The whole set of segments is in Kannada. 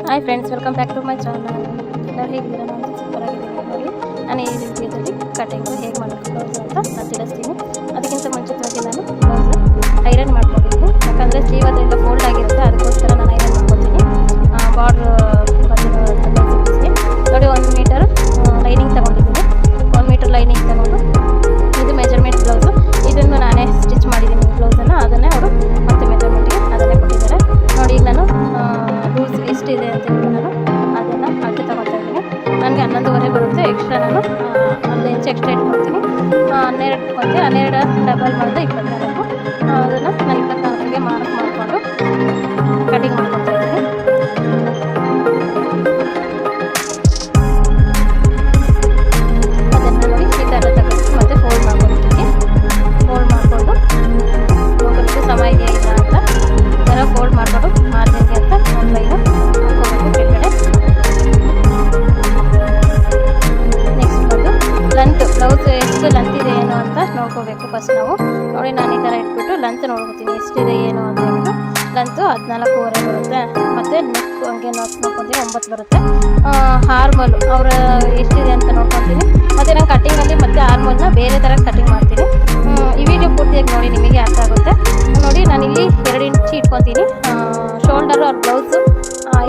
Hi friends, welcome back to my channel. ಎಲ್ಲರೂ ಹೇಗಿದ್ದೀರಾ? ನಾನು ಸೂಪರ್ ಆಗಿದ್ದೀನಿ ನೋಡಿ. ನಾನು ಈ ವಿಡಿಯೋದಲ್ಲಿ ಕಟಿಂಗು ಹೇಗೆ ಮಾಡೋದು ಬ್ಲೌಸ್ ಅಂತ ನಾನು ತಿಳಿಸ್ತೀನಿ. ಅದಕ್ಕಿಂತ ಮುಂಚಿತವಾಗಿ ನಾನು ಬ್ಲೌಸ್ ಐರನ್ ಮಾಡ್ಕೊಂಡಿದ್ದೀನಿ. ಯಾಕಂದರೆ ಸ್ಲೀವ್ ಅದರಿಂದ ಫೋಲ್ಡ್ ಆಗಿರುತ್ತೆ, ಅದಕ್ಕೋಸ್ಕರ ನಾನು ಐರನ್ ಮಾಡ್ಕೊತೀನಿ. ಬಾರ್ಡ್ರ್ ಬಂದಿರೋಂಥ ಬ್ಲೌಸಿಗೆ ನೋಡಿ 1 ಮೀಟರ್ ಲೈನಿಂಗ್ ತೊಗೊಂಡಿದ್ದೀನಿ. 1 ಮೀಟರ್ ಲೈನಿಂಗ್ ತೊಗೊಂಡು ಇದು ಮೆಜರ್ಮೆಂಟ್ ಬ್ಲೌಸು. ಇದನ್ನು ನಾನೇ ಸ್ಟಿಚ್ ಮಾಡಿದ್ದೀನಿ ಬ್ಲೌಸನ್ನು. ಅದನ್ನೇ ಅವರು ಮತ್ತೆ ಮೆಜರ್ಮೆಂಟಿಗೆ ಅದನ್ನೇ ಕೊಟ್ಟಿದ್ದಾರೆ ನೋಡಿ. ಈಗ ನಾನು ಲೂಸ್ ಎಷ್ಟಿದೆ ಅಂತ ಹೇಳಿ ನಾನು ಅದನ್ನು ಅಳತೆ ತೊಗೊಳ್ತಾ ಇದ್ದೀನಿ. ನನಗೆ 11.5 ಬರುತ್ತೆ. ಎಕ್ಸ್ಟ್ರಾ ನಾನು 1 ಇಂಚ್ ಎಕ್ಸ್ಟ್ರಾ ಇಟ್ಕೊಳ್ತೀನಿ. 12 ಇಟ್ಕೊಳ್ತೀನಿ. 12 ಡಬಲ್ ಮಾಡಿದ್ರೆ 24. ಅದನ್ನು ನಾನು 24ಗೆ ಮಾರ್ಕ್ ಮಾಡಿಕೊಂಡು ಕಟಿಂಗ್ ಮಾಡ್ಕೊಳ್ತಾ ಇದ್ದೀನಿ. ಅದನ್ನು ನೋಡಿ ಈ ಥರ ತಗೊಂಡು ಮತ್ತೆ ಫೋಲ್ಡ್ ಮಾಡ್ಕೊಳ್ತೀನಿ. ಫೋಲ್ಡ್ ಮಾಡಿಕೊಂಡು ನೋಡೋದಕ್ಕೆ ಸಮ ಇದೆಯಾ ಇಲ್ಲ ಅಂತ ಈ ಥರ ಫೋಲ್ಡ್ ಮಾಡಿಕೊಂಡು ಮಾರ್ಜಿನ್ಗೆ ಅಂತ ಒಂದು ಲೈನು ಹಾಕ್ಕೋಬೇಕು ಕೆಳಗಡೆ. ನೆಕ್ಸ್ಟ್ ಬಂದು ಲೆಂತ್, ಬ್ಲೌಸ್ ಎಷ್ಟು ಲೆಂತ್ ಇದೆ ಏನು ಅಂತ ನೋಡ್ಕೋಬೇಕು ಫಸ್ಟ್ ನಾವು. ನೋಡಿ ನಾನು ಈ ಥರ ಇಟ್ಬಿಟ್ಟು ಲೆಂತ್ ನೋಡ್ಕೊತೀನಿ ಎಷ್ಟಿದೆ ಏನು ಅಂತ ಹೇಳ್ಬಿಟ್ಟು. ಲೆಂತು 14.5 ಬರುತ್ತೆ. ಮತ್ತು ನೆಕ್ ಹಂಗೆ ನೋಡ್ಕೊತೀನಿ 9 ಬರುತ್ತೆ. ಆರ್ಮಲ್ ಅವ್ರ ಎಷ್ಟಿದೆ ಅಂತ ನೋಡ್ಕೊತೀನಿ. ಮತ್ತು ನಾನು ಕಟ್ಟಿಂಗಲ್ಲಿ ಮತ್ತೆ ಆರ್ಮಲ್ನ ಬೇರೆ ಥರ ಕಟಿಂಗ್ ಮಾಡ್ತೀನಿ. ಈ ವಿಡಿಯೋ ಪೂರ್ತಿಯಾಗಿ ನೋಡಿ, ನಿಮಗೆ ಅರ್ಥ ಆಗುತ್ತೆ ನೋಡಿ. ನಾನಿಲ್ಲಿ 2 ಇಂಚ್ ಇಟ್ಕೊತೀನಿ. ಶೋಲ್ಡರು ಅವ್ರ ಬ್ಲೌಸು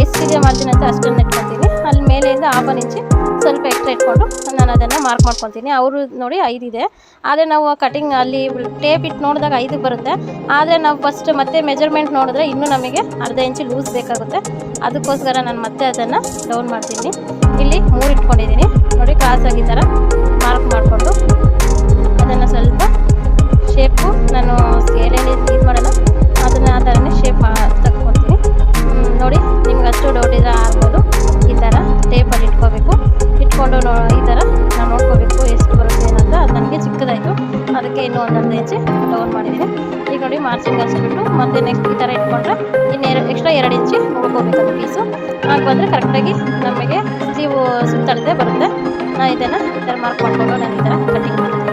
ಎಷ್ಟಿದೆ ಮಾರ್ಜಿನ್ ಅಂತ ಅಷ್ಟನ್ನು ಇಟ್ಕೊತೀನಿ. ಅಲ್ಲಿ ಮೇಲೆಯಿಂದ 1/2 ಇಂಚ್ ಸ್ವಲ್ಪ ಎಕ್ಸ್ಟ್ರಾ ಇಟ್ಕೊಂಡು ನಾನು ಅದನ್ನು ಮಾರ್ಕ್ ಮಾಡ್ಕೊತೀನಿ. ಅವರು ನೋಡಿ 5 ಇದೆ. ಆದರೆ ನಾವು ಕಟಿಂಗ್ ಅಲ್ಲಿ ಟೇಪ್ ಇಟ್ಟು ನೋಡಿದಾಗ 5ಗೆ ಬರುತ್ತೆ. ಆದರೆ ನಾವು ಫಸ್ಟ್ ಮತ್ತೆ ಮೆಜರ್ಮೆಂಟ್ ನೋಡಿದ್ರೆ ಇನ್ನೂ ನಮಗೆ ಅರ್ಧ ಇಂಚ್ ಲೂಸ್ ಬೇಕಾಗುತ್ತೆ. ಅದಕ್ಕೋಸ್ಕರ ನಾನು ಮತ್ತೆ ಅದನ್ನು ಡೌನ್ ಮಾಡ್ತೀನಿ. ಇಲ್ಲಿ 3 ಇಟ್ಕೊಂಡಿದ್ದೀನಿ ನೋಡಿ. ಕ್ರಾಸಾಗಿ ಈ ಥರ ಮಾರ್ಕ್ ಮಾಡಿಕೊಂಡು ಅದನ್ನು ಸ್ವಲ್ಪ ಶೇಪು ನಾನು ಸ್ಕೇಲೇನು ಇದು ಮಾಡೋಣ, ಅದನ್ನು ಆ ಥರನೇ ಶೇಪ್ ತಗೊಳ್ತೀನಿ ನೋಡಿ. ನಿಮ್ಗೆ ಅಷ್ಟು ಡೌಟ್ ಇದ್ದರೆ ಆರ್ಬೋದು ಈ ಥರ ಟೇಪಲ್ಲಿ ಇಟ್ಕೋಬೇಕು. ಇಟ್ಕೊಂಡು ಈ ಥರ ನಾವು ನೋಡ್ಕೋಬೇಕು ಎಷ್ಟು ಬರುತ್ತೆ ಏನಂತ. ಅದು ನನಗೆ ಚಿಕ್ಕದಾಯಿತು, ಅದಕ್ಕೆ ಇನ್ನೂ ಒಂದು ಅರ್ಧ ಇಂಚ್ ಡೌನ್ ಮಾಡಿದ್ದೀನಿ. ಈಗ ನೋಡಿ ಮಾರ್ಜಿಂಗ್ ಹಚ್ಚಿಬಿಟ್ಟು ಮತ್ತೆ ನೆಕ್ಸ್ಟ್ ಈ ಥರ ಇಟ್ಕೊಂಡ್ರೆ ಇನ್ನು ಎಕ್ಸ್ಟ್ರಾ 2 ಇಂಚ್ ನೋಡ್ಕೋಬೇಕು ಅದು ಪೀಸು. ಆಗ ಬಂದರೆ ಕರೆಕ್ಟಾಗಿ ನಮಗೆ ಸ್ಲೀವು ಸುತ್ತಳತೆ ಬರುತ್ತೆ. ನಾನು ಇದನ್ನು ಈ ಥರ ಮಾರ್ಕ್ ಮಾಡಿಕೊಂಡು ನಾನು ಈ ಥರ ಕಟಿಂಗ್ ಮಾಡ್ತೀನಿ.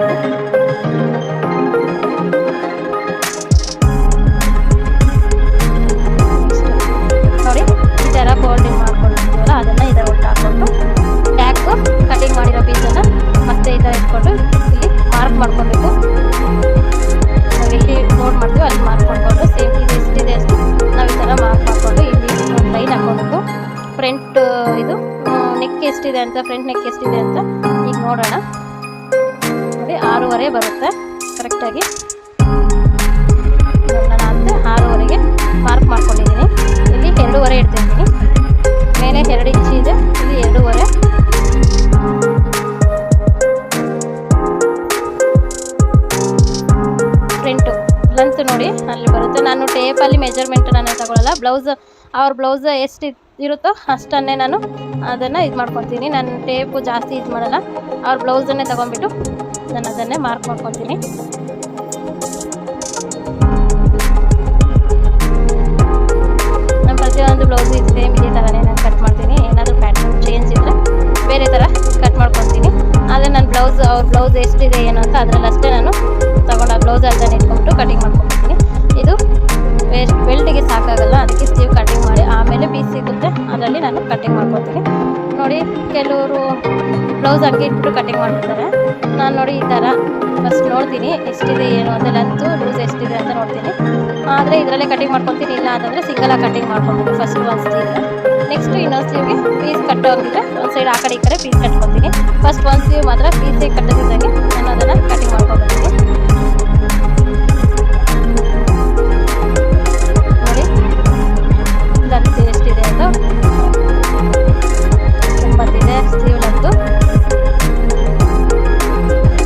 ನೋಡಿ ಈ ಥರ ಫೋಲ್ಡಿಂಗ್ ಮಾಡ್ಕೊಂಡಿರ್ತೀವಲ್ಲ ಅದನ್ನು ಈ ಥರ ಒಟ್ಟು ಹಾಕ್ಕೊಂಡು ಬ್ಯಾಕು ಕಟಿಂಗ್ ಮಾಡಿರೋ ಪೀಸನ್ನು ಮತ್ತೆ ಈ ಥರ ಇಟ್ಕೊಂಡು ಇಲ್ಲಿ ಮಾರ್ಕ್ ಮಾಡ್ಕೊಬೇಕು. ನಾವು ಎಲ್ಲಿ ನೋಟ್ ಮಾಡ್ತೀವಿ ಅಲ್ಲಿ ಮಾರ್ಕ್ ಮಾಡಿಕೊಂಡು ಸೇಮ್ ಇದು ಎಷ್ಟಿದೆ ಅಷ್ಟು ನಾವು ಈ ಥರ ಮಾರ್ಕ್ ಮಾಡಿಕೊಂಡು ಇಲ್ಲಿ ಒಂದು ಲೈನ್ ಹಾಕ್ಕೋಬೇಕು. ಫ್ರಂಟ್ ಇದು ನೆಕ್ ಎಷ್ಟಿದೆ ಅಂತ, ಫ್ರಂಟ್ ನೆಕ್ ಎಷ್ಟಿದೆ ಅಂತ ಈಗ ನೋಡೋಣ. ನೋಡಿ 6.5 ಬರುತ್ತೆ ಕರೆಕ್ಟಾಗಿ. ನಾನು ಮತ್ತೆ 6.5ಗೆ ಮಾರ್ಕ್ ಮಾಡ್ಕೊಂಡಿದ್ದೀನಿ. ಇಲ್ಲಿ 2.5 ಇಡ್ತಿದ್ದೀನಿ. ಮೇಲೆ 2 ಇಂಚ್ ಇದೆ, ಇಲ್ಲಿ 2.5. ಫ್ರಂಟು ಲೆಂತ್ ನೋಡಿ ಅಲ್ಲಿ ಬರುತ್ತೆ. ನಾನು ಟೇಪಲ್ಲಿ ಮೆಜರ್ಮೆಂಟ್ ನಾನು ತಗೊಳ್ಳಲ್ಲ. ಅವ್ರ ಬ್ಲೌಸ್ ಎಷ್ಟು ಇರುತ್ತೋ ಅಷ್ಟನ್ನೇ ನಾನು ಅದನ್ನು ಇದು ಮಾಡ್ಕೊತೀನಿ. ನಾನು ಟೇಪು ಜಾಸ್ತಿ ಇದು ಮಾಡಲ್ಲ. ಅವ್ರ ಬ್ಲೌಸನ್ನೇ ತೊಗೊಂಡ್ಬಿಟ್ಟು ನಾನು ಅದನ್ನೇ ಮಾರ್ಕ್ ಮಾಡ್ಕೊತೀನಿ. ನಮ್ಮ ಪ್ರತಿಯೊಂದು ಬ್ಲೌಸು ಇದು ಸೇಮ್ ಇದೇ ಥರನೇ ನಾನು ಕಟ್ ಮಾಡ್ತೀನಿ. ಏನಾದರೂ ಪ್ಯಾಟರ್ನ್ ಚೇಂಜ್ ಇದ್ದರೆ ಬೇರೆ ಥರ ಕಟ್ ಮಾಡ್ಕೊತೀನಿ. ಆದರೆ ನನ್ನ ಅವ್ರ ಬ್ಲೌಸ್ ಎಷ್ಟಿದೆ ಏನು ಅಂತ ಅದರಲ್ಲಿ ಅಷ್ಟೇ ನಾನು ತೊಗೊಂಡು ಆ ಬ್ಲೌಸ್ ಅದನ್ನು ಇಟ್ಕೊಂಡ್ಬಿಟ್ಟು ಕಟಿಂಗ್ ಮಾಡ್ಕೊತೀನಿ. ಇದು ಬೆಲ್ಟಿಗೆ ಸಾಕಾಗಲ್ಲ, ಅದಕ್ಕೆ ಸ್ಲೀವ್ ಕಟಿಂಗ್ ಮಾಡಿ ಆಮೇಲೆ ಪೀಸ್ ಸಿಗುತ್ತೆ ಅದರಲ್ಲಿ ನಾನು ಕಟಿಂಗ್ ಮಾಡ್ಕೊತೀನಿ. ನೋಡಿ ಕೆಲವರು ಬ್ಲೌಸ್ ಹಂಗೆ ಇಟ್ಬಿಟ್ಟು ಕಟಿಂಗ್ ಮಾಡ್ಬಿಡ್ತಾರೆ. ನಾನು ನೋಡಿ ಈ ಥರ ಫಸ್ಟ್ ನೋಡ್ತೀನಿ ಎಷ್ಟಿದೆ ಏನು ಅಂತ, ಲೆಂತು ಲೂಸ್ ಎಷ್ಟಿದೆ ಅಂತ ನೋಡ್ತೀನಿ. ಆದರೆ ಇದರಲ್ಲೇ ಕಟಿಂಗ್ ಮಾಡ್ಕೊತೀನಿ. ಇಲ್ಲ ಅಂತಂದರೆ ಸಿಂಗಲಾಗಿ ಕಟಿಂಗ್ ಮಾಡ್ಕೊತೀನಿ. ಫಸ್ಟ್ ಒಂದು ಸ್ಲೀವ್, ನೆಕ್ಸ್ಟ್ ಇನ್ನೊಂದು ಸ್ಲೀವ್ಗೆ ಪೀಸ್ ಕಟ್ಟೋಗಿದ್ರೆ ಒಂದು ಸೈಡ್ ಆ ಕಡೆ ಈ ಕಡೆ ಪೀಸ್ ಕಟ್ಕೊತೀನಿ. ಫಸ್ಟ್ ಒಂದು ಸ್ಲೀವ್ ಮಾತ್ರ ಪೀಸಿಗೆ ಕಟ್ಟದಿದ್ದಂಗೆ ನಾನು ಅದನ್ನು ಕಟಿಂಗ್ ಮಾಡ್ಕೊತೀನಿ. ನೋಡಿ ಲೆಂತ್ ಎಷ್ಟಿದೆ ಅಂತ 9 ಇದೆ ಸ್ಲೀವ್ ಲೆಂತು.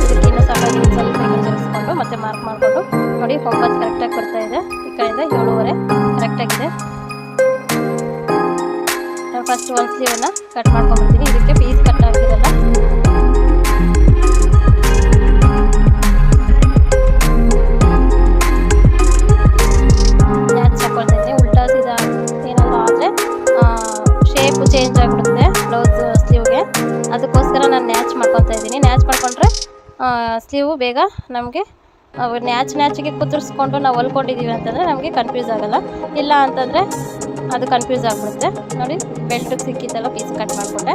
ಇದಕ್ಕೆ ಇನ್ನೂ ಸಾಕಾಗಿ ಸ್ವಲ್ಪ ಜರಿಸ್ಕೊಂಡು ಮತ್ತೆ ಮಾರ್ಕ್ ಮಾಡಿಕೊಂಡು ನೋಡಿ 9 ಕರೆಕ್ಟಾಗಿ ಬರ್ತಾ ಇದೆ. ಈ ಕಡೆಯಿಂದ 7.5 ಕರೆಕ್ಟಾಗಿದೆ. ನಾನು ಫಸ್ಟ್ ಒಂದು ಸ್ಲೀವನ್ನು ಕಟ್ ಮಾಡ್ಕೊಂಡ್ಬರ್ತೀನಿ. ಇದಕ್ಕೆ ಪೀಸ್ ಕಟ್ ಆಗಿರಲ್ಲ. ನ್ಯಾಚ್ ಹಾಕೊಳ್ತಾ ಇದ್ದೀನಿ. ಉಲ್ಟಾ ಸೀದಾ ಏನಾದರೂ ಆದರೆ ಶೇಪು ಚೇಂಜ್ ಆಗಿಬಿಡುತ್ತೆ ಬ್ಲೌಸ್ ಸ್ಲೀವ್ಗೆ. ಅದಕ್ಕೋಸ್ಕರ ನಾನು ನ್ಯಾಚ್ ಮಾಡ್ಕೊತಾ ಇದ್ದೀನಿ. ನ್ಯಾಚ್ ಮಾಡಿಕೊಂಡ್ರೆ ಸ್ಲೀವು ಬೇಗ ನಮಗೆ ನ್ಯಾಚಿಗೆ ಕುದುರಿಸ್ಕೊಂಡು ನಾವು ಹೊಲ್ಕೊಂಡಿದ್ದೀವಿ ಅಂತಂದರೆ ನಮಗೆ ಕನ್ಫ್ಯೂಸ್ ಆಗೋಲ್ಲ. ಇಲ್ಲ ಅಂತಂದರೆ ಅದು ಕನ್ಫ್ಯೂಸ್ ಆಗಿಬಿಡುತ್ತೆ. ನೋಡಿ ಬೆಲ್ಟಿಗೆ ಸಿಕ್ಕಿದ್ದೆಲ್ಲ ಪೀಸ್ ಕಟ್ ಮಾಡಿಕೊಂಡೆ.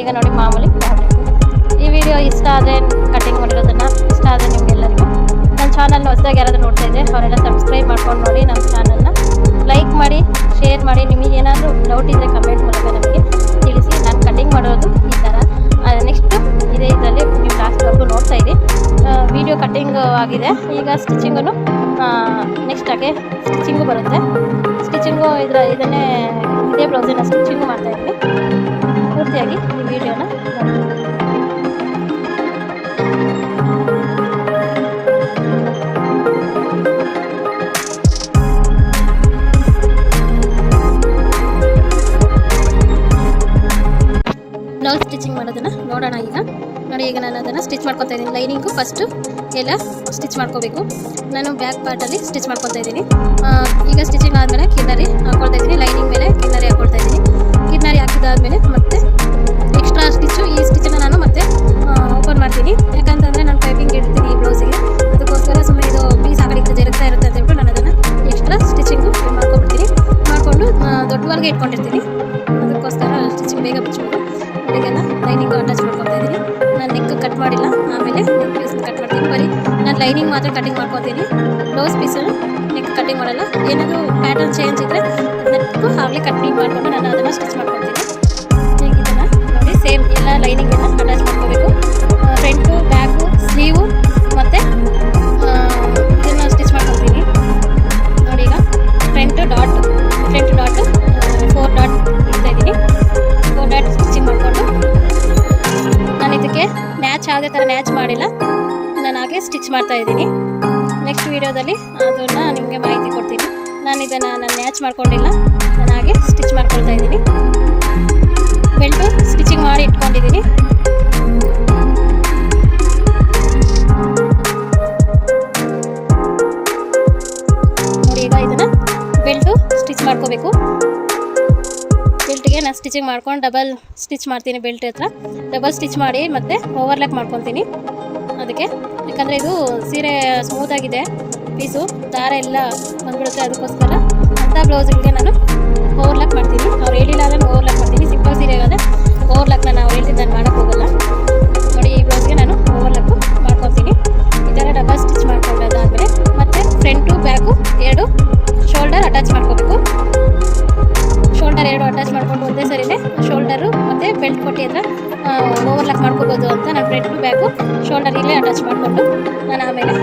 ಈಗ ನೋಡಿ ಮಾಮೂಲಿ ಈ ವಿಡಿಯೋ ಇಷ್ಟ ಆದರೆ ಕಟಿಂಗ್ ಮಾಡಿರೋದನ್ನು ಇಷ್ಟ ಆದರೆ ನಿಮಗೆಲ್ಲರಿಗೂ ನನ್ನ ಚಾನಲ್ನ ಹೊಸದಾಗಿ ಯಾರಾದರೂ ನೋಡ್ತಾ ಇದ್ದರೆ ಅವರೆಲ್ಲ ಸಬ್ಸ್ಕ್ರೈಬ್ ಮಾಡ್ಕೊಂಡು ನೋಡಿ. ನಮ್ಮ ಚಾನಲ್ನ ಲೈಕ್ ಮಾಡಿ, ಶೇರ್ ಮಾಡಿ. ನಿಮಗೆ ಏನಾದರೂ ಡೌಟ್ ಇದ್ದರೆ ಕಮೆಂಟ್ ಮೂಲಕ ನಮಗೆ ತಿಳಿಸಿ. ನಾನು ಕಟಿಂಗ್ ಮಾಡೋದು ಈ ಥರ. ನೆಕ್ಸ್ಟು ಇದೇ ಇದರಲ್ಲಿ ನೀವು ಲಾಸ್ಟ್ವರೆಗೂ ನೋಡ್ತಾ ಇರಿ. ವಿಡಿಯೋ ಕಟ್ಟಿಂಗ್ ಆಗಿದೆ. ಈಗ ಸ್ಟಿಚಿಂಗು ನೆಕ್ಸ್ಟಾಗೆ ಸ್ಟಿಚಿಂಗು ಬರುತ್ತೆ. ಸ್ಟಿಚಿಂಗು ಇದನ್ನೇ ಇದೇ ಬ್ಲೌಸಿನ ಸ್ಟಿಚಿಂಗು ಮಾಡ್ತಾಯಿದ್ದೀನಿ. ಪೂರ್ತಿಯಾಗಿ ಈ ವಿಡಿಯೋನ ಬ್ಲೌಸ್ ಸ್ಟಿಚಿಂಗ್ ಮಾಡೋದನ್ನು ನೋಡೋಣ. ಈಗ ನಾನು ಅದನ್ನು ಸ್ಟಿಚ್ ಮಾಡ್ಕೊತಾ ಇದ್ದೀನಿ. ಲೈನಿಂಗು ಫಸ್ಟು ಎಲ್ಲ ಸ್ಟಿಚ್ ಮಾಡ್ಕೋಬೇಕು. ನಾನು ಬ್ಯಾಕ್ ಪಾರ್ಟಲ್ಲಿ ಸ್ಟಿಚ್ ಮಾಡ್ಕೊತಾ ಇದ್ದೀನಿ. ಈಗ ಸ್ಟಿಚಿಂಗ್ ಆದಮೇಲೆ ಕಿನ್ನರಿ ಹಾಕ್ಕೊಳ್ತಾ ಇದ್ದೀನಿ. ಲೈನಿಂಗ್ ಮೇಲೆ ಕಿನ್ನರಿ ಹಾಕ್ಕೊಳ್ತಾ ಇದ್ದೀನಿ. ಕಿನ್ನರಿ ಹಾಕಿದಾದ್ಮೇಲೆ ಮತ್ತೆ ಎಕ್ಸ್ಟ್ರಾ ಸ್ಟಿಚ್ಚು ಈ ಸ್ಟಿಚ್ಚನ್ನು ನಾನು ಮತ್ತೆ ಓಪನ್ ಮಾಡ್ತೀನಿ. ಯಾಕಂತಂದರೆ ನಾನು ಪೈಪಿಂಗ್ ಇಡ್ತೀನಿ ಈ ಬ್ಲೌಸಿಗೆ. ಅದಕ್ಕೋಸ್ಕರ ಸುಮ್ಮನೆ ಇದು ಪೀಸ್ ಆ ಕಡೆ ಜರುಗ್ತಾ ಇರುತ್ತೆ ಅಂತ ಹೇಳ್ಬಿಟ್ಟು ನಾನು ಅದನ್ನು ಎಕ್ಸ್ಟ್ರಾ ಸ್ಟಿಚಿಂಗು ಮಾಡ್ಕೊಂಡ್ಬಿಡ್ತೀನಿ. ಮಾಡಿಕೊಂಡು ದೊಡ್ಡವರೆಗೆ ಇಟ್ಕೊಂಡಿರ್ತೀನಿ. ಅದಕ್ಕೋಸ್ಕರ ಸ್ಟಿಚಿಂಗ್ ಬೇಗ ಬಿಚ್ಚಬೇಕು. ಅದಕ್ಕೆಲ್ಲ ಲೈನಿಂಗ್ ಅಟ್ಯಾಚ್ ಮಾಡ್ಕೊತಾ ಇದ್ದೀನಿ. ನಾನು ನೆಕ್ ಕಟ್ ಮಾಡಿಲ್ಲ, ಆಮೇಲೆ ನೆಕ್ ಪೀಸ್ ಕಟ್ ಮಾಡ್ತೀನಿ. ಬರೀ ನಾನು ಲೈನಿಂಗ್ ಮಾತ್ರ ಕಟಿಂಗ್ ಮಾಡ್ಕೊತೀನಿ. ಬ್ಲೌಸ್ ಪೀಸನ್ನು ನೆಕ್ ಕಟಿಂಗ್ ಮಾಡಲ್ಲ. ಏನಾದರೂ ಪ್ಯಾಟರ್ನ್ ಚೇಂಜ್ ಇದ್ದರೆ ನೆಕ್ಕು ಆಗಲೇ ಕಟಿಂಗ್ ಮಾಡಿಕೊಂಡು ನಾನು ಅದನ್ನು ಸ್ಟಿಚ್ ಮಾಡ್ಕೊತೀನಿ. ಈಗ ಇದನ್ನು ನೋಡಿ ಸೇಮ್ ಎಲ್ಲ ಲೈನಿಂಗ್ ಎಲ್ಲ ಅಟ್ಯಾಚ್ ಮಾಡ್ಕೋಬೇಕು. ಫ್ರಂಟು, ಬ್ಯಾಕು, ಸ್ಲೀವು ಮತ್ತು ಇದನ್ನು ಸ್ಟಿಚ್ ಮಾಡ್ಕೊತೀನಿ. ನೋಡಿ ಈಗ ಫ್ರಂಟ್ ಡಾಟ್ 4 ಡಾಟ್ ಇಡ್ತಾಯಿದ್ದೀನಿ. 4 ಡಾಟ್ ಸ್ಟಿಚಿಂಗ್ ಮಾಡಿಕೊಂಡು ನಾನು ಇದಕ್ಕೆ ಯಾವುದೇ ಥರ ನ್ಯಾಚ್ ಮಾಡಿಲ್ಲ. ನಾನು ಹಾಗೆ ಸ್ಟಿಚ್ ಮಾಡ್ತಾಯಿದ್ದೀನಿ. ನೆಕ್ಸ್ಟ್ ವೀಡಿಯೋದಲ್ಲಿ ಅದನ್ನು ನಿಮಗೆ ಮಾಹಿತಿ ಕೊಡ್ತೀನಿ. ನಾನು ನ್ಯಾಚ್ ಮಾಡ್ಕೊಂಡಿಲ್ಲ, ನಾನು ಹಾಗೆ ಸ್ಟಿಚ್ ಮಾಡ್ಕೊಳ್ತಾ ಇದ್ದೀನಿ. ಬೆಲ್ಟು ಸ್ಟಿಚಿಂಗ್ ಮಾಡಿ ಇಟ್ಕೊಂಡಿದ್ದೀನಿ. ನೋಡಿ ಈಗ ಇದನ್ನು ಬೆಲ್ಟು ಸ್ಟಿಚ್ ಮಾಡ್ಕೋಬೇಕು. ಬೆಲ್ಟ್ಗೆ ನಾನು ಸ್ಟಿಚಿಂಗ್ ಮಾಡ್ಕೊಂಡು ಡಬಲ್ ಸ್ಟಿಚ್ ಮಾಡ್ತೀನಿ. ಬೆಲ್ಟ್ ಹತ್ರ ಡಬಲ್ ಸ್ಟಿಚ್ ಮಾಡಿ ಮತ್ತು ಓವರ್ಲ್ಯಾಕ್ ಮಾಡ್ಕೊತೀನಿ. ಅದಕ್ಕೆ ಯಾಕಂದರೆ ಇದು ಸೀರೆ ಸ್ಮೂತಾಗಿದೆ, ಪೀಸು ದಾರ ಎಲ್ಲ ಬಂದ್ಬಿಡುತ್ತೆ. ಅದಕ್ಕೋಸ್ಕರ ಅಂಥ ಬ್ಲೌಸ್ಗಳಿಗೆ ನಾನು ಓವರ್ಲ್ಯಾಕ್ ಮಾಡ್ತೀನಿ. ಅವ್ರು ಹೇಳಿಲ್ಲ ಅಂದರೆ ಓವರ್ಲ್ಯಾಕ್ ಮಾಡ್ತೀನಿ. ಸಿಂಪಲ್ ಸೀರೆಗಾದರೆ ಓವರ್ಲ್ಯಾಕ್ ಅವ್ರು ಹೇಳ್ತಿದ್ದು ನಾನು ಮಾಡೋಕ್ಕೆ ಹೋಗಲ್ಲ. ನೋಡಿ ಈ ಬ್ಲೌಸ್ಗೆ ನಾನು ಓವರ್ಲ್ಯಾಕು ಮಾಡ್ಕೊತೀನಿ. ಈ ಥರ ಡಬಲ್ ಸ್ಟಿಚ್ ಮಾಡ್ಕೊಂಡಾದ್ಮೇಲೆ ಮತ್ತು ಫ್ರಂಟು ಬ್ಯಾಕು 2 ಶೋಲ್ಡರ್ ಅಟ್ಯಾಚ್ ಮಾಡ್ಕೋಬೇಕು. ಶೋಲ್ಡರ್ 2 ಅಟ್ಯಾಚ್ ಮಾಡ್ಕೊಂಡು ಒಂದೇ ಸರಿನೇ ಶೋಲ್ಡರು ಮತ್ತು ಬೆಲ್ಟ್ ಕೊಟ್ಟು ಹತ್ರ ಓವರ್ಲಾಕ್ ಮಾಡ್ಕೋಬೋದು ಅಂತ ನಾನು ಫ್ರಂಟು ಬ್ಯಾಕು ಶೋಲ್ಡರ್ ಇಲ್ಲೇ ಅಟ್ಯಾಚ್ ಮಾಡಿಕೊಂಡು ನಾನು ಆಮೇಲೆ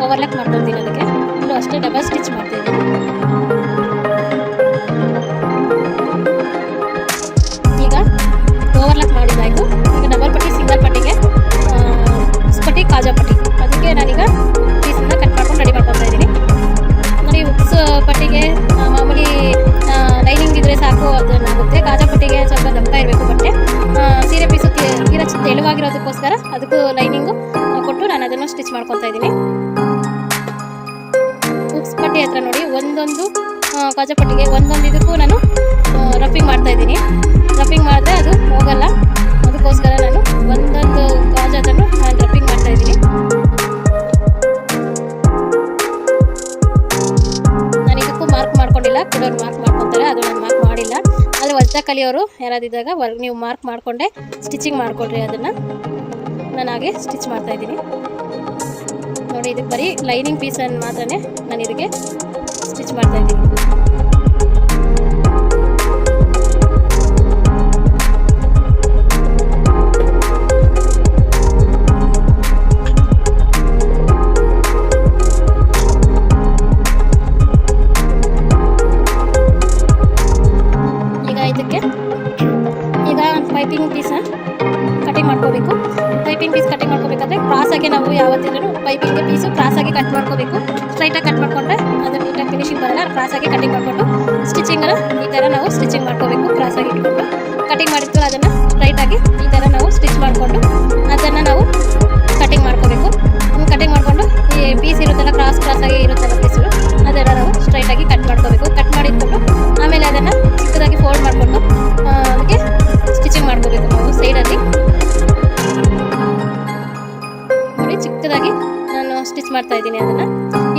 ಓವರ್ಲಾಕ್ ಮಾಡ್ಕೊತೀನಿ. ಅದಕ್ಕೆ ಇಲ್ಲೂ ಅಷ್ಟೇ ಡಬಲ್ ಸ್ಟಿಚ್ ಮಾಡ್ತೀನಿ. ಈಗ ಓವರ್ಲಾಕ್ ಮಾಡಿದ್ದಾಯಿತು. ಈಗ ಡಬಲ್ ಪಟ್ಟಿ, ಸಿಂಗಲ್ ಪಟ್ಟಿಗೆ ಪಟ್ಟಿ, ಕಾಜಾ ಪಟ್ಟಿ, ಅದಕ್ಕೆ ನಾನೀಗ ಪೀಸನ್ನು ಕಟ್ ಮಾಡ್ಕೊಂಡು ರೆಡಿ ಮಾಡ್ಕೊತಾ ಇದ್ದೀನಿ. ನೋಡಿ ಉಕ್ಸ್ ಪಟ್ಟಿಗೆ ಮಾಮೂಲಿ ಲೈನಿಂಗ್ ಇದ್ದರೆ ಸಾಕು, ಅದನ್ನಾಗುತ್ತೆ. ಕಾಜಾ ಪಟ್ಟಿಗೆ ಸ್ವಲ್ಪ ದಪ್ಪ ಇರಬೇಕು ಬಟ್ಟೆ. ಸೀರೆ ಪೀಸು ತೀರಾ ತೆಳುವಾಗಿರೋದಕ್ಕೋಸ್ಕರ ಅದಕ್ಕೂ ಲೈನಿಂಗು ಕೊಟ್ಟು ನಾನು ಅದನ್ನು ಸ್ಟಿಚ್ ಮಾಡ್ಕೊತಾ ಇದ್ದೀನಿ. ಉಕ್ಸ್ ಪಟ್ಟಿ ಹತ್ರ ನೋಡಿ ಒಂದೊಂದು ಕಾಜಾ ಪಟ್ಟಿಗೆ ಒಂದೊಂದು ಇದಕ್ಕೂ ನಾನು ರಫಿಂಗ್ ಮಾಡ್ತಾಯಿದ್ದೀನಿ. ರಫಿಂಗ್ ಮಾಡಿದ್ರೆ ಅದು ಹೋಗಲ್ಲ. ಅದಕ್ಕೋಸ್ಕರ ನಾನು ಒಂದೊಂದು ಕಾಜಾದನ್ನು ನಾನು ರಫಿಂಗ್ ಮಾಡ್ತಾಯಿದ್ದೀನಿ. ನಾನು ಇದಕ್ಕೂ ಮಾರ್ಕ್ ಮಾಡ್ಕೊಂಡಿಲ್ಲ, ಕೆಲವರು ಮಾರ್ಕ್ ಮಾಡ್ಕೊತಾರೆ, ಅದು ನಾನು ಮಾರ್ಕ್ ಮಾಡಿಲ್ಲ. ಆದರೆ ಹೊಸ್ದಾಗಿ ಕಲಿಯೋರು ಯಾರಾದಿದ್ದಾಗ ನೀವು ಮಾರ್ಕ್ ಮಾಡಿಕೊಂಡೆ ಸ್ಟಿಚಿಂಗ್ ಮಾಡಿಕೊಡ್ರಿ. ಅದನ್ನು ನಾನು ಹಾಗೆ ಸ್ಟಿಚ್ ಮಾಡ್ತಾಯಿದ್ದೀನಿ. ನೋಡಿ ಇದಕ್ಕೆ ಬರೀ ಲೈನಿಂಗ್ ಪೀಸನ್ನು ಮಾತ್ರ ನಾನು ಇದಕ್ಕೆ ಸ್ಟಿಚ್ ಮಾಡ್ತಾಯಿದ್ದೀನಿ. ಪೈಪಿಂಗ್ ಪೀಸ್ ಕಟಿಂಗ್ ಮಾಡ್ಕೋಬೇಕು. ಪೈಪಿಂಗ್ ಪೀಸ್ ಕಟಿಂಗ್ ಮಾಡ್ಕೋಬೇಕಾದ್ರೆ ಕ್ರಾಸಾಗಿ ನಾವು ಯಾವತ್ತಿದ್ರೂ ಪೈಪಿಂಗ್ಗೆ ಪೀಸು ಕ್ರಾಸಾಗಿ ಕಟ್ ಮಾಡ್ಕೋಬೇಕು. ಸ್ಟ್ರೈಟಾಗಿ ಕಟ್ ಮಾಡಿಕೊಂಡ್ರೆ ಅದು ನೀಟಾಗಿ ಫಿನಿಶಿಂಗ್ ಬರಲ್ಲ. ಕ್ರಾಸಾಗಿ ಕಟಿಂಗ್ ಮಾಡಿಕೊಂಡು ಸ್ಟಿಚಿಂಗನ್ನು ಈ ಥರ ನಾವು ಸ್ಟಿಚಿಂಗ್ ಮಾಡ್ಕೋಬೇಕು. ಕ್ರಾಸಾಗಿ ಇಟ್ಕೊಂಡು ಕಟಿಂಗ್ ಮಾಡಿರ್ತೀವಿ ಅದನ್ನು ಸ್ಟ್ರೈಟಾಗಿ ಈ ಥರ ನಾವು ಸ್ಟಿಚ್ ಮಾಡಿಕೊಂಡು ಅದನ್ನು ನಾವು ಕಟಿಂಗ್ ಮಾಡ್ಕೋಬೇಕು. ಕಟಿಂಗ್ ಮಾಡಿಕೊಂಡು ಈ ಪೀಸ್ ಇರುತ್ತಲ್ಲ ಕ್ರಾಸಾಗಿ ಇರುತ್ತಲ್ಲ ಪೀಸು ಅದನ್ನು ನಾವು ಸ್ಟ್ರೈಟಾಗಿ ಕಟ್ ಮಾಡ್ಕೋಬೇಕು. ಕಟ್ ಮಾಡಿಟ್ಕೊಂಡು ಆಮೇಲೆ ಅದನ್ನು ಚಿಕ್ಕದಾಗಿ ಫೋಲ್ಡ್ ಮಾಡಿಕೊಂಡು ಅದಕ್ಕೆ ಸ್ಟಿಚಿಂಗ್ ಮಾಡ್ಕೋಬೇಕು. ನಾವು ಸೈಡಲ್ಲಿ ನೋಡಿ ಚಿಕ್ಕದಾಗಿ ನಾನು ಮಾಡ್ತಾ ಇದ್ದೀನಿ ಅದನ್ನು.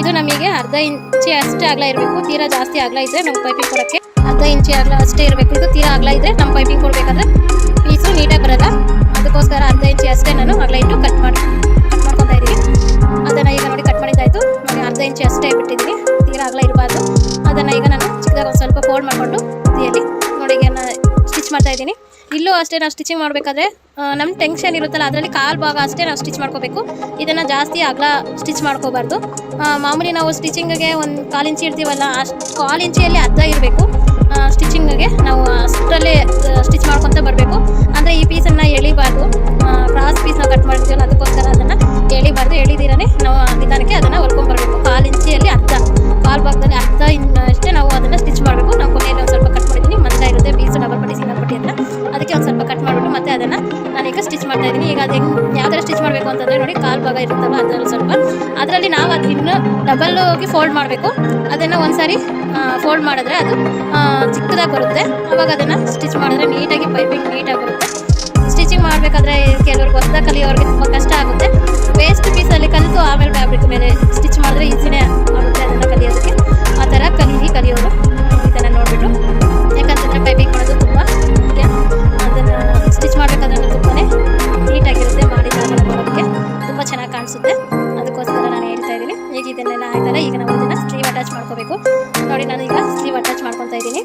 ಇದು ನಮಗೆ ಅರ್ಧ ಇಂಚಿ ಅಷ್ಟೇ ಅಗಲ ಇರಬೇಕು. ತೀರಾ ಜಾಸ್ತಿ ಅಗಲ ಇದ್ದರೆ ನಮ್ಮ ಪೈಪಿಂಗ್ ಕೊಡೋಕ್ಕೆ ಅರ್ಧ ಇಂಚಿ ಅಗಲ ಅಷ್ಟೇ ಇರಬೇಕು. ಇದು ತೀರಾ ಅಗಲ ಇದ್ದರೆ ನಮ್ಮ ಪೈಪಿಂಗ್ ಕೊಡಬೇಕಾದ್ರೆ ಪೀಸು ನೀಟಾಗಿ ಬರೋಲ್ಲ. ಅದಕ್ಕೋಸ್ಕರ ಅರ್ಧ ಇಂಚಿ ಅಷ್ಟೇ ನಾನು ಅಗಲ ಇಟ್ಟು ಕಟ್ ಮಾಡ್ಕೊತಾ ಇದ್ದೀನಿ. ಅದನ್ನು ಈಗ ನೋಡಿ ಕಟ್ ಮಾಡಿದ್ದಾಯಿತು. ನೋಡಿ ಅರ್ಧ ಇಂಚಿ ಅಷ್ಟೇ ಬಿಟ್ಟಿದ್ದೀನಿ, ತೀರಾ ಅಗಲ ಇರಬಾರ್ದು. ಅದನ್ನು ಈಗ ನಾನು ಚಿಕ್ಕದಾಗ ಒಂದು ಸ್ವಲ್ಪ ಫೋಲ್ಡ್ ಮಾಡಿಕೊಂಡು ತುದಿಯಲ್ಲಿ ನೋಡಿ ಈಗ ಸ್ಟಿಚ್ ಮಾಡ್ತಾ ಇದ್ದೀನಿ. ಇಲ್ಲೂ ಅಷ್ಟೇ ನಾವು ಸ್ಟಿಚಿಂಗ್ ಮಾಡಬೇಕಾದ್ರೆ ನಮ್ಮ ಟೆನ್ಷನ್ ಇರುತ್ತಲ್ಲ, ಅದರಲ್ಲಿ ಕಾಲು ಭಾಗ ಅಷ್ಟೇ ನಾವು ಸ್ಟಿಚ್ ಮಾಡ್ಕೋಬೇಕು. ಇದನ್ನು ಜಾಸ್ತಿ ಅಗಲ ಸ್ಟಿಚ್ ಮಾಡ್ಕೋಬಾರ್ದು. ಮಾಮೂಲಿ ನಾವು ಸ್ಟಿಚಿಂಗಿಗೆ ಒಂದು 1/4 ಇಂಚಿ ಇರ್ತೀವಲ್ಲ, ಅಷ್ಟು 1/4 ಇಂಚಿಯಲ್ಲಿ ಅರ್ಧ ಇರಬೇಕು ಸ್ಟಿಚಿಂಗಿಗೆ. ನಾವು ಅಷ್ಟರಲ್ಲೇ ಸ್ಟಿಚ್ ಮಾಡ್ಕೊತ ಬರಬೇಕು. ಅಂದರೆ ಈ ಪೀಸನ್ನು ಎಳಿಬಾರ್ದು, ಕ್ರಾಸ್ ಪೀಸ್ನ ಕಟ್ ಮಾಡ್ತೀವಲ್ಲ ಅದಕ್ಕೋಸ್ಕರ ಅದನ್ನು ಎಳಿಬಾರ್ದು. ಎಳಿದಿರೇ ನಾವು ನಿಧಾನಕ್ಕೆ ಅದನ್ನು ಹೊಲ್ಕೊಂಡ್ಬರ್ಬೇಕು. 1/4 ಇಂಚಿಯಲ್ಲಿ ಅರ್ಧ, ಕಾಲು ಭಾಗದಲ್ಲಿ ಅರ್ಧ ಅಷ್ಟೇ ನಾವು ಅದನ್ನು ಸ್ಟಿಚ್ ಮಾಡಬೇಕು. ನಾವು ಕೊನೆಯಲ್ಲಿ ಒಂದು ಸ್ವಲ್ಪ ಕಟ್ ಮಾಡಿದ್ದೀನಿ, ಮಂದ ಇರುತ್ತೆ ಪೀಸು, ಡಬಲ್ ಪಟ್ಟಿ ಸಿಂಗಲ್ ಪಟ್ಟಿ ಅಂತ. ಅದಕ್ಕೆ ಒಂದು ಸ್ವಲ್ಪ ಕಟ್ ಮಾಡಿಬಿಟ್ಟು ಮತ್ತೆ ಅದನ್ನು ನಾನೀಗ ಸ್ಟಿಚ್ ಮಾಡ್ತಾ ಇದ್ದೀನಿ. ಈಗ ಅದು ಯಾವ ಥರ ಸ್ಟಿಚ್ ಮಾಡಬೇಕು ಅಂತಂದರೆ ನೋಡಿ, ಕಾಲು ಭಾಗ ಇರುತ್ತಲ್ಲ ಅದರಲ್ಲಿ ಸ್ವಲ್ಪ, ಅದರಲ್ಲಿ ನಾವು ಅದು ಇನ್ನೂ ಡಬಲ್ ಹೋಗಿ ಫೋಲ್ಡ್ ಮಾಡಬೇಕು. ಅದನ್ನು ಒಂದು ಸಾರಿ ಫೋಲ್ಡ್ ಮಾಡಿದ್ರೆ ಅದು ಚಿಕ್ಕದಾಗಿ ಬರುತ್ತೆ. ಆವಾಗ ಅದನ್ನು ಸ್ಟಿಚ್ ಮಾಡಿದ್ರೆ ನೀಟಾಗಿ ಪೈಪಿಂಗ್ ನೀಟಾಗಿ ಬರುತ್ತೆ. ಸ್ಟಿಚಿಂಗ್ ಮಾಡಬೇಕಾದ್ರೆ ಕೆಲವ್ರಿಗೆ ಹೊಸದಾಗಿ ಕಲಿಯೋರಿಗೆ ತುಂಬ ಕಷ್ಟ ಆಗುತ್ತೆ. ವೇಸ್ಟ್ ಪೀಸಲ್ಲಿ ಕಲಿತು ಆಮೇಲೆ ಫ್ಯಾಬ್ರಿಕ್ ಮೇಲೆ ಸ್ಟಿಚ್ ಮಾಡಿದ್ರೆ ಈಸಿನೇ ಆಗುತ್ತೆ ಅದನ್ನು ಕಲಿಯೋದಕ್ಕೆ. ಆ ಥರ ಕಲಿಯೋರು ಇದನ್ನು ನೋಡಿಬಿಟ್ಟು, ಯಾಕಂತಂದರೆ ಪೈಪಿಂಗ್ ಮಾಡೋದು ತುಂಬ ಮುಖ್ಯ. ಅದನ್ನು ಸ್ಟಿಚ್ ಮಾಡಬೇಕಾದ್ರೆ ತುಂಬಾ ನೀಟಾಗಿರುತ್ತೆ, ಮಾಡಿದಾಗ ನೋಡೋದಕ್ಕೆ ತುಂಬ ಚೆನ್ನಾಗಿ ಕಾಣಿಸುತ್ತೆ. ಅದಕ್ಕೋಸ್ಕರ ನಾನು ಹೇಳ್ತಾ ಇದ್ದೀನಿ. ಈಗ ಇದನ್ನೆಲ್ಲ ಆಯ್ತಲ್ಲ, ಈಗ ನಾವು ಇದನ್ನು ಸ್ಲೀವ್ ಅಟ್ಯಾಚ್ ಮಾಡ್ಕೋಬೇಕು. ನೋಡಿ ನಾನು ಈಗ ಸ್ಲೀವ್ ಅಟ್ಯಾಚ್ ಮಾಡ್ಕೊತಾ ಇದ್ದೀನಿ.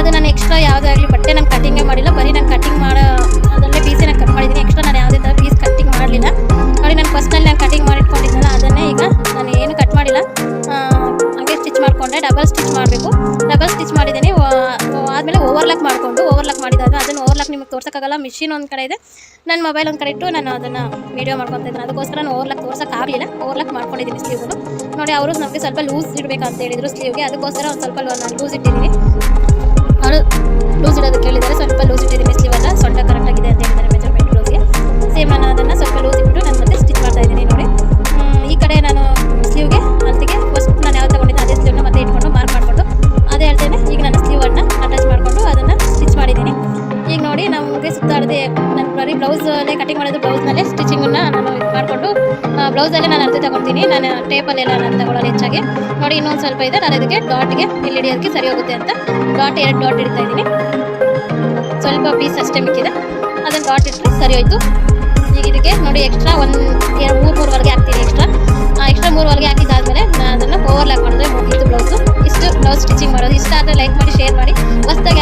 ಅದು ನಾನು ಎಕ್ಸ್ಟ್ರಾ ಯಾವುದೇ ಆಗಲಿ ಬಟ್ಟೆ ನಾನು ಕಟ್ಟಿಂಗೇ ಮಾಡಿಲ್ಲ, ಬರೀ ನಾನು ಕಟ್ಟಿಂಗ್ ಮಾಡೋ ಅದರಲ್ಲೇ ಪೀಸೇ ನಾನು ಕಟ್ ಮಾಡಿದ್ದೀನಿ. ಎಕ್ಸ್ಟ್ರಾ ನಾನು ಯಾವುದೇ ಥರ ಪೀಸ್ ಕಟ್ಟಿಂಗ್ ಮಾಡಲಿಲ್ಲ. ನೋಡಿ ನಾನು ಫಸ್ಟ್ನಲ್ಲಿ ನಾನು ಕಟ್ಟಿಂಗ್ ಮಾಡಿಟ್ಕೊಂಡಿದ್ದಲ್ಲ, ಅದನ್ನೇ ಈಗ ನಾನು ಏನು ಕಟ್ ಮಾಡಿಲ್ಲ, ಹಾಗೆ ಸ್ಟಿಚ್ ಮಾಡಿಕೊಂಡೆ. ಡಬಲ್ ಸ್ಟಿಚ್ ಮಾಡಬೇಕು. ಡಬಲ್ ಸ್ಟಿಚ್ ಮಾಡಿದ್ದೀನಿ. ಆದಮೇಲೆ ಓವರ್ಲಾಕ್ ಮಾಡಿದಾಗ ಅದನ್ನು ಓವರ್ಲಾಕ್ ನಿಮಗೆ ತೋರ್ಸೋಕ್ಕಾಗಲ್ಲ. ಮಿಷಿನ್ ಒಂದು ಕಡೆ ಇದೆ, ನನ್ನ ಮೊಬೈಲ್ ಒಂದು ಕಡೆ ಇಟ್ಟು ನಾನು ಅದನ್ನು ವೀಡಿಯೋ ಮಾಡ್ಕೊತಾ ಇದ್ದೀನಿ. ಅದಕ್ಕೋಸ್ಕರ ನಾನು ಓವರ್ಲಾಕ್ ತೋರ್ಸೋಕ್ಕಾಗಲಿಲ್ಲ, ಓವರ್ಲಾಕ್ ಮಾಡ್ಕೊಂಡಿದ್ದೀನಿ ಸ್ಲೀವ್ಗಳು. ನೋಡಿ ಅವರು ನಮಗೆ ಸ್ವಲ್ಪ ಲೂಸ್ ಇಡಬೇಕಂತ ಹೇಳಿದರು ಸ್ಲೀವ್ಗೆ, ಅದಕ್ಕೋಸ್ಕರ ಒಂದು ಸ್ವಲ್ಪ ನಾನು ಲೂಸ್ ಇಟ್ಟಿದ್ದೀನಿ. ಅವರು ಲೂಸ್ ಇಡೋದಕ್ಕೆ ಹೇಳಿದ್ದಾರೆ, ಸ್ವಲ್ಪ ಲೂಸ್ ಇಟ್ಟಿದ್ದೀನಿ ಸ್ಲೀವೆಲ್ಲ. ಸೊಂಟ ಕರೆಕ್ಟಾಗಿದೆ ಅಂತ ಹೇಳಿದ್ದಾರೆ ಮೆಜರ್ಮೆಂಟ್ ಬ್ಲೌಸ್ಗೆ. ಸೇಮ್ ನಾನು ಅದನ್ನು ಸ್ವಲ್ಪ ಲೂಸ್ ಇಟ್ಬಿಟ್ಟು ನಾನು ಮತ್ತೆ ಸ್ಟಿಚ್ ಮಾಡ್ತಾ ಇದ್ದೀನಿ. ನೋಡಿ ಈ ಕಡೆ ನಾನು ಸ್ಲೀವ್ಗೆ ಅಲ್ತಿಗೆ ಫಸ್ಟ್ ನಾನು ಯಾವ್ದು ತೊಗೊಂಡಿದ್ದೆ ಅದೇ ಸ್ಲೀವ್ನ ಮತ್ತೆ ಇಟ್ಕೊಂಡು ಮಾರ್ಕ್ ಮಾಡಿಕೊಂಡು ಅದೇ ಹೇಳ್ತೇನೆ. ಈಗ ನಾನು ಸ್ಲೀವನ್ನು ಅಟ್ಯಾಚ್ ಮಾಡಿಕೊಂಡು ಅದನ್ನು ಸ್ಟಿಚ್ ಮಾಡಿದ್ದೀನಿ. ಈಗ ನೋಡಿ ನಮಗೆ ಸುತ್ತಾಡದೆ ನಾನು ಬರೀ ಬ್ಲೌಸಲ್ಲೇ ಕಟಿಂಗ್ ಮಾಡೋದು, ಬ್ಲೌಸ್ನಲ್ಲೇ ಸ್ಟಿಚಿಂಗನ್ನು ನಾನು ಇದು ಮಾಡಿಕೊಂಡು ಬ್ಲೌಸಲ್ಲೇ ನಾನು ಅರ್ಥ ತೊಗೊಳ್ತೀನಿ. ನಾನು ಟೇಪಲ್ಲೆಲ್ಲ ನಾನು ತಗೊಳ್ಳೋದು ಹೆಚ್ಚಾಗಿ. ನೋಡಿ ಇನ್ನೊಂದು ಸ್ವಲ್ಪ ಇದೆ, ನಾನು ಇದಕ್ಕೆ ಡಾಟ್ಗೆ ಇಲ್ಲಿ ಹಿಡಿಯೋದಕ್ಕೆ ಸರಿ ಹೋಗುತ್ತೆ ಅಂತ ಡಾಟ್ 2 ಡಾಟ್ ಇಡ್ತಾ ಇದ್ದೀನಿ. ಸ್ವಲ್ಪ ಪೀಸ್ ಅಷ್ಟೇ ಮಿಕ್ಕಿದೆ, ಅದನ್ನು ಡಾಟ್ ಇಟ್ಟರೆ ಸರಿ ಹೋಯ್ತು. ಈಗ ಇದಕ್ಕೆ ನೋಡಿ ಎಕ್ಸ್ಟ್ರಾ 3 ಹೊಲಿಗೆ ಹಾಕ್ತೀನಿ. ಎಕ್ಸ್ಟ್ರಾ 3 ಹೊಲಿಗೆ ಹಾಕಿದ್ದಾದಮೇಲೆ ನಾನು ಅದನ್ನು ಓವರ್ಲಾಕ್ ಮಾಡಿದ್ರೆ ಮುಗೀತು ಬ್ಲೌಸು. ಇಷ್ಟು ಬ್ಲೌಸ್ ಸ್ಟಿಚಿಂಗ್ ಮಾಡೋದು. ಇಷ್ಟ ಆದರೆ ಲೈಕ್ ಮಾಡಿ, ಶೇರ್ ಮಾಡಿ. ಹೊಸದಾಗಿ